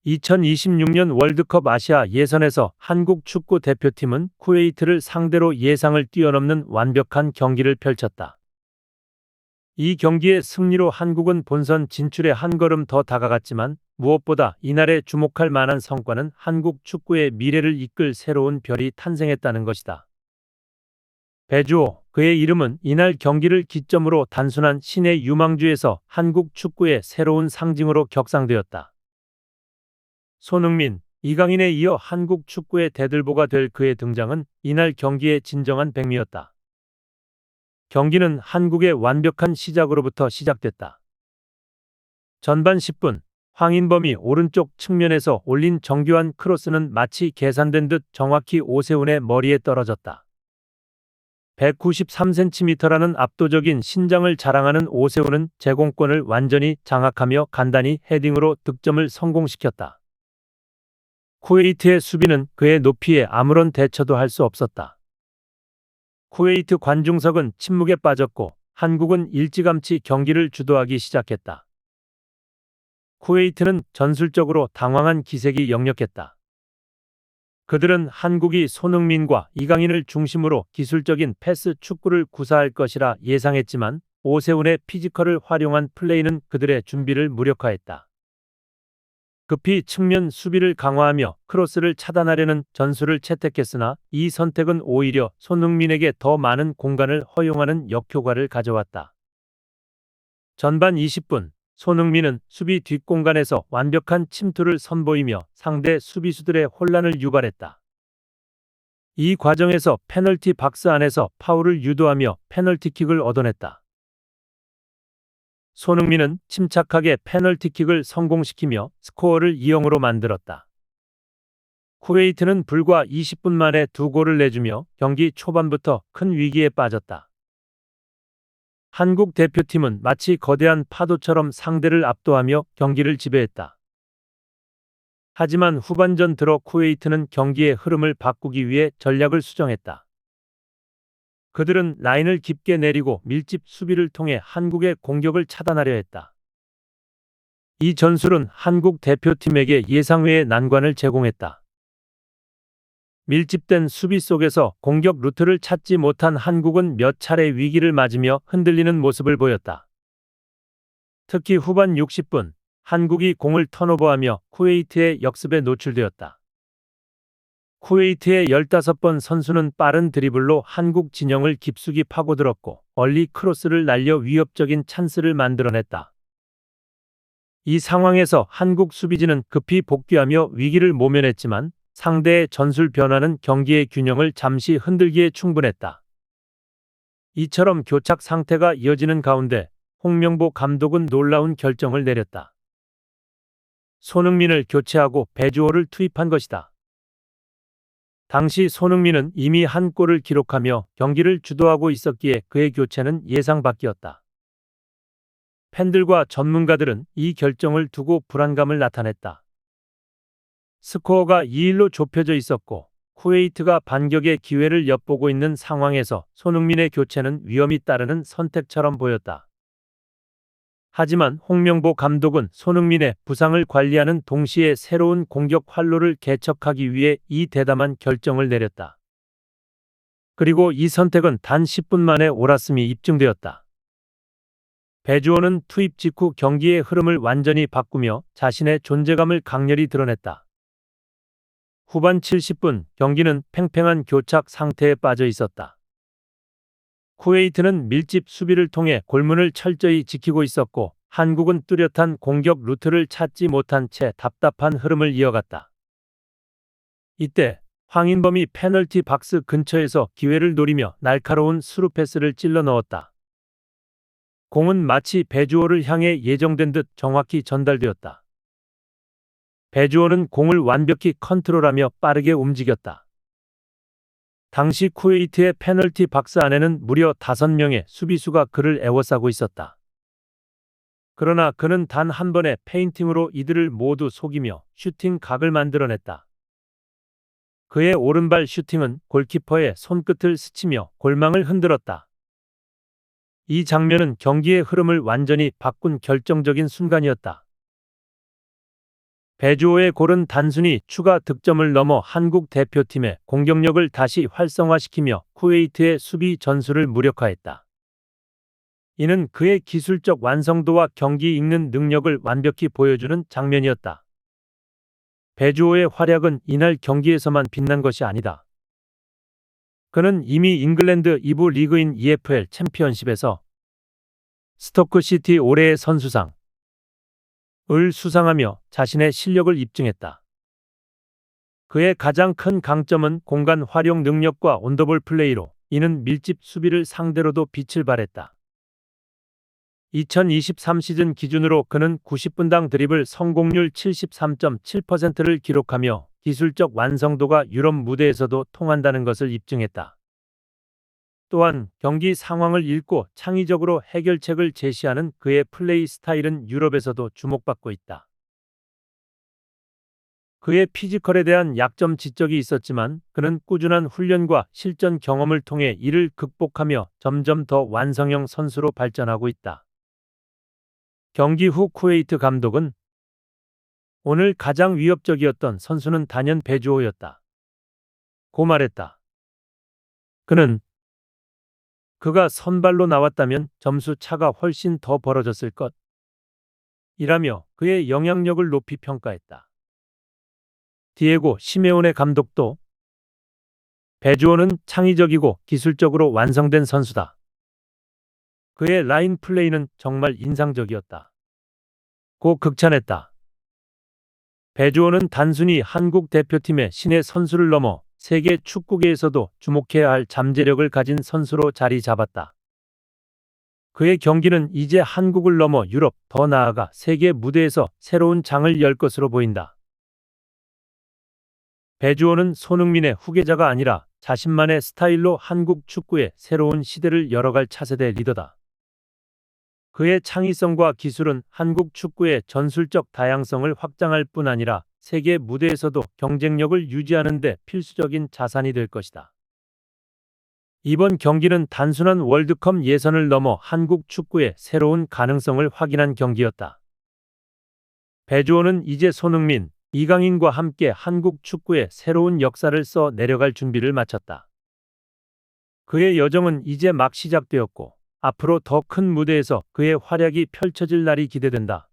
2026년 월드컵 아시아 예선에서 한국 축구 대표팀은 쿠웨이트를 상대로 예상을 뛰어넘는 완벽한 경기를 펼쳤다. 이 경기의 승리로 한국은 본선 진출에 한 걸음 더 다가갔지만 무엇보다 이날에 주목할 만한 성과는 한국 축구의 미래를 이끌 새로운 별이 탄생했다는 것이다. 배주호, 그의 이름은 이날 경기를 기점으로 단순한 신의 유망주에서 한국 축구의 새로운 상징으로 격상되었다. 손흥민, 이강인에 이어 한국 축구의 대들보가 될 그의 등장은 이날 경기의 진정한 백미였다. 경기는 한국의 완벽한 시작으로부터 시작됐다. 전반 10분, 황인범이 오른쪽 측면에서 올린 정교한 크로스는 마치 계산된 듯 정확히 오세훈의 머리에 떨어졌다. 193cm라는 압도적인 신장을 자랑하는 오세훈은 제공권을 완전히 장악하며 간단히 헤딩으로 득점을 성공시켰다. 쿠웨이트의 수비는 그의 높이에 아무런 대처도 할 수 없었다. 쿠웨이트 관중석은 침묵에 빠졌고 한국은 일찌감치 경기를 주도하기 시작했다. 쿠웨이트는 전술적으로 당황한 기색이 역력했다. 그들은 한국이 손흥민과 이강인을 중심으로 기술적인 패스 축구를 구사할 것이라 예상했지만 오세훈의 피지컬을 활용한 플레이는 그들의 준비를 무력화했다. 급히 측면 수비를 강화하며 크로스를 차단하려는 전술을 채택했으나 이 선택은 오히려 손흥민에게 더 많은 공간을 허용하는 역효과를 가져왔다. 전반 20분, 손흥민은 수비 뒷공간에서 완벽한 침투를 선보이며 상대 수비수들의 혼란을 유발했다. 이 과정에서 페널티 박스 안에서 파울을 유도하며 페널티킥을 얻어냈다. 손흥민은 침착하게 페널티킥을 성공시키며 스코어를 2-0으로 만들었다. 쿠웨이트는 불과 20분 만에 2골을 내주며 경기 초반부터 큰 위기에 빠졌다. 한국 대표팀은 마치 거대한 파도처럼 상대를 압도하며 경기를 지배했다. 하지만 후반전 들어 쿠웨이트는 경기의 흐름을 바꾸기 위해 전략을 수정했다. 그들은 라인을 깊게 내리고 밀집 수비를 통해 한국의 공격을 차단하려 했다. 이 전술은 한국 대표팀에게 예상외의 난관을 제공했다. 밀집된 수비 속에서 공격 루트를 찾지 못한 한국은 몇 차례 위기를 맞으며 흔들리는 모습을 보였다. 특히 후반 60분, 한국이 공을 턴오버하며 쿠웨이트의 역습에 노출되었다. 쿠웨이트의 15번 선수는 빠른 드리블로 한국 진영을 깊숙이 파고들었고 얼리 크로스를 날려 위협적인 찬스를 만들어냈다. 이 상황에서 한국 수비진은 급히 복귀하며 위기를 모면했지만 상대의 전술 변화는 경기의 균형을 잠시 흔들기에 충분했다. 이처럼 교착 상태가 이어지는 가운데 홍명보 감독은 놀라운 결정을 내렸다. 손흥민을 교체하고 배주호를 투입한 것이다. 당시 손흥민은 이미 한 골을 기록하며 경기를 주도하고 있었기에 그의 교체는 예상 밖이었다. 팬들과 전문가들은 이 결정을 두고 불안감을 나타냈다. 스코어가 2-1로 좁혀져 있었고 쿠웨이트가 반격의 기회를 엿보고 있는 상황에서 손흥민의 교체는 위험이 따르는 선택처럼 보였다. 하지만 홍명보 감독은 손흥민의 부상을 관리하는 동시에 새로운 공격 활로를 개척하기 위해 이 대담한 결정을 내렸다. 그리고 이 선택은 단 10분 만에 옳았음이 입증되었다. 배주호는 투입 직후 경기의 흐름을 완전히 바꾸며 자신의 존재감을 강렬히 드러냈다. 후반 70분 경기는 팽팽한 교착 상태에 빠져 있었다. 쿠웨이트는 밀집 수비를 통해 골문을 철저히 지키고 있었고 한국은 뚜렷한 공격 루트를 찾지 못한 채 답답한 흐름을 이어갔다. 이때 황인범이 페널티 박스 근처에서 기회를 노리며 날카로운 스루 패스를 찔러 넣었다. 공은 마치 배주호를 향해 예정된 듯 정확히 전달되었다. 배주호는 공을 완벽히 컨트롤하며 빠르게 움직였다. 당시 쿠웨이트의 페널티 박스 안에는 무려 5명의 수비수가 그를 에워싸고 있었다. 그러나 그는 단 한 번의 페인팅으로 이들을 모두 속이며 슈팅 각을 만들어냈다. 그의 오른발 슈팅은 골키퍼의 손끝을 스치며 골망을 흔들었다. 이 장면은 경기의 흐름을 완전히 바꾼 결정적인 순간이었다. 배주호의 골은 단순히 추가 득점을 넘어 한국 대표팀의 공격력을 다시 활성화시키며 쿠웨이트의 수비 전술을 무력화했다. 이는 그의 기술적 완성도와 경기 읽는 능력을 완벽히 보여주는 장면이었다. 배주호의 활약은 이날 경기에서만 빛난 것이 아니다. 그는 이미 잉글랜드 2부 리그인 EFL 챔피언십에서 스토크시티 올해의 선수상을 수상하며 자신의 실력을 입증했다. 그의 가장 큰 강점은 공간 활용 능력과 온더볼 플레이로 이는 밀집 수비를 상대로도 빛을 발했다. 2023 시즌 기준으로 그는 90분당 드리블 성공률 73.7%를 기록하며 기술적 완성도가 유럽 무대에서도 통한다는 것을 입증했다. 또한 경기 상황을 읽고 창의적으로 해결책을 제시하는 그의 플레이 스타일은 유럽에서도 주목받고 있다. 그의 피지컬에 대한 약점 지적이 있었지만 그는 꾸준한 훈련과 실전 경험을 통해 이를 극복하며 점점 더 완성형 선수로 발전하고 있다. 경기 후 쿠웨이트 감독은 오늘 가장 위협적이었던 선수는 단연 배주호였다. 고 말했다. 그가 선발로 나왔다면 점수 차가 훨씬 더 벌어졌을 것. 이라며 그의 영향력을 높이 평가했다. 디에고 시메오네 감독도 배주호는 창의적이고 기술적으로 완성된 선수다. 그의 라인 플레이는 정말 인상적이었다. 고 극찬했다. 배주호는 단순히 한국 대표팀의 신의 선수를 넘어 세계 축구계에서도 주목해야 할 잠재력을 가진 선수로 자리 잡았다. 그의 경기는 이제 한국을 넘어 유럽, 더 나아가 세계 무대에서 새로운 장을 열 것으로 보인다. 배주호는 손흥민의 후계자가 아니라 자신만의 스타일로 한국 축구의 새로운 시대를 열어갈 차세대 리더다. 그의 창의성과 기술은 한국 축구의 전술적 다양성을 확장할 뿐 아니라 세계 무대에서도 경쟁력을 유지하는 데 필수적인 자산이 될 것이다. 이번 경기는 단순한 월드컵 예선을 넘어 한국 축구의 새로운 가능성을 확인한 경기였다. 배주호는 이제 손흥민, 이강인과 함께 한국 축구의 새로운 역사를 써 내려갈 준비를 마쳤다. 그의 여정은 이제 막 시작되었고 앞으로 더 큰 무대에서 그의 활약이 펼쳐질 날이 기대된다.